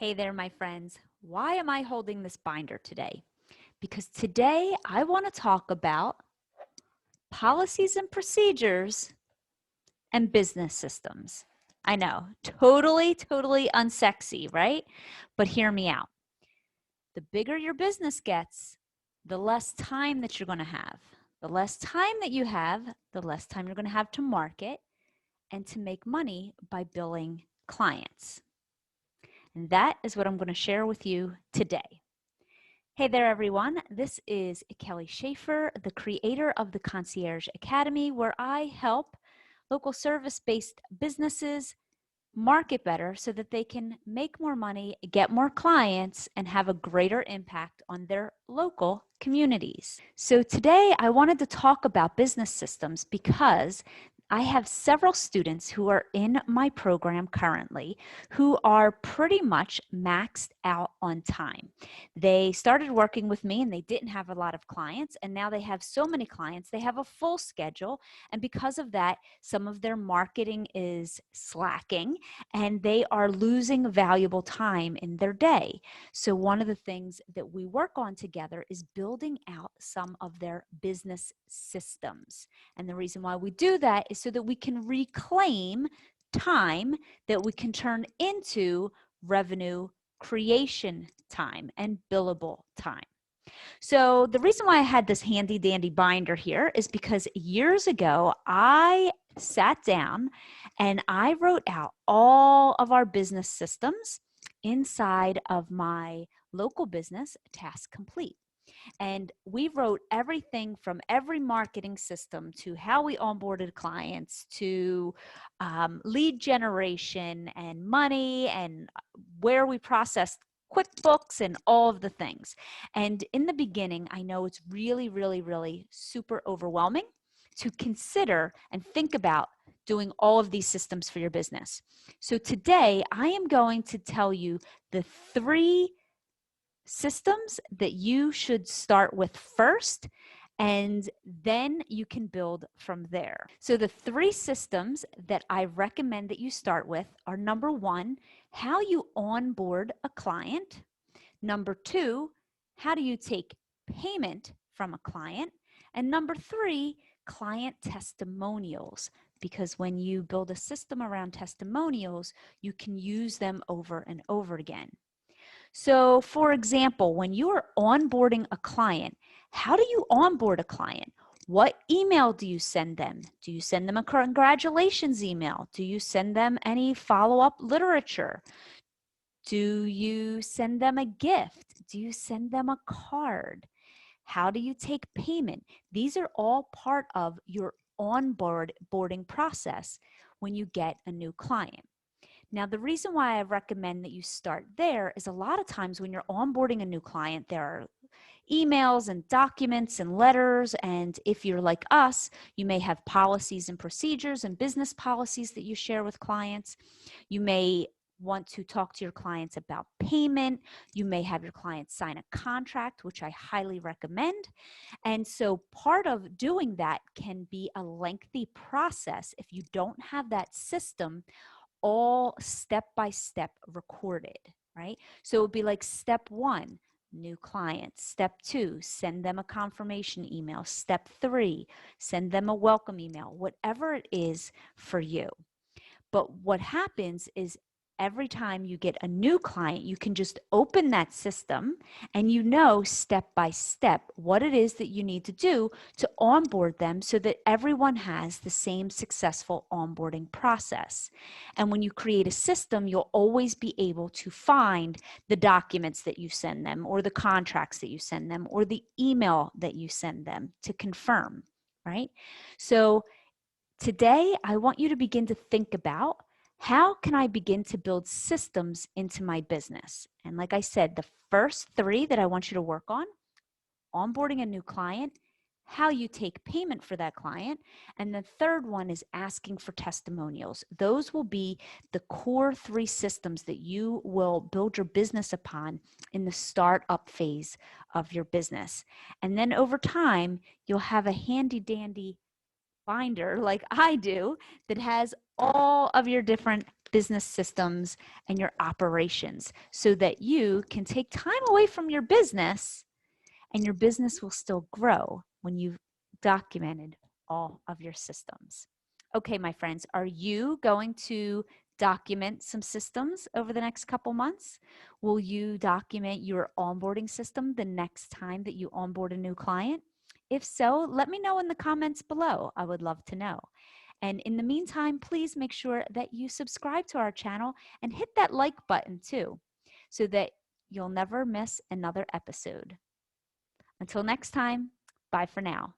Hey there, my friends. Why am I holding this binder today? Because today I want to talk about policies and procedures and business systems. I know, totally unsexy, right? But hear me out. The bigger your business gets, the less time that you're going to have. The less time that you have, the less time you're going to have to market and to make money by billing clients. And that is what I'm going to share with you today. Hey there, everyone. This is Kelly Schaefer, the creator of the Concierge Academy, where I help local service-based businesses market better so that they can make more money, get more clients, and have a greater impact on their local communities. So today I wanted to talk about business systems because I have several students who are in my program currently who are pretty much maxed out on time. They started working with me and they didn't have a lot of clients, and now they have so many clients, they have a full schedule, and because of that, some of their marketing is slacking and they are losing valuable time in their day. So one of the things that we work on together is building out some of their business systems. And the reason why we do that is so that we can reclaim time that we can turn into revenue creation time and billable time. So the reason why I had this handy dandy binder here is because years ago, I sat down and I wrote out all of our business systems inside of my local business, Task Complete. And we wrote everything from every marketing system to how we onboarded clients to lead generation and money and where we processed QuickBooks and all of the things. And in the beginning, I know it's really super overwhelming to consider and think about doing all of these systems for your business. So today, I am going to tell you the 3 systems that you should start with first, and then you can build from there. So the 3 systems that I recommend that you start with are: number 1, how you onboard a client; number 2, how do you take payment from a client; and number 3, client testimonials. Because when you build a system around testimonials, you can use them over and over again. So for example, when you are onboarding a client, how do you onboard a client? What email do you send them? Do you send them a congratulations email? Do you send them any follow-up literature? Do you send them a gift? Do you send them a card? How do you take payment? These are all part of your onboarding process when you get a new client. Now, the reason why I recommend that you start there is a lot of times when you're onboarding a new client, there are emails and documents and letters. And if you're like us, you may have policies and procedures and business policies that you share with clients. You may want to talk to your clients about payment. You may have your clients sign a contract, which I highly recommend. And so part of doing that can be a lengthy process if you don't have that system all step-by-step recorded, right? So it would be like step 1, new client. Step 2, send them a confirmation email. Step 3, send them a welcome email, whatever it is for you. But what happens is every time you get a new client, you can just open that system and you know step by step what it is that you need to do to onboard them so that everyone has the same successful onboarding process. And when you create a system, you'll always be able to find the documents that you send them or the contracts that you send them or the email that you send them to confirm, right? So today, I want you to begin to think about, how can I begin to build systems into my business? And like I said, the first 3 that I want you to work on: onboarding a new client, how you take payment for that client, and the third one is asking for testimonials. Those will be the core 3 systems that you will build your business upon in the startup phase of your business. And then over time, you'll have a handy dandy binder like I do that has all of your different business systems and your operations so that you can take time away from your business and your business will still grow when you've documented all of your systems. Okay, my friends, are you going to document some systems over the next couple months? Will you document your onboarding system the next time that you onboard a new client? If so, let me know in the comments below. I would love to know. And in the meantime, please make sure that you subscribe to our channel and hit that like button too, so that you'll never miss another episode. Until next time, bye for now.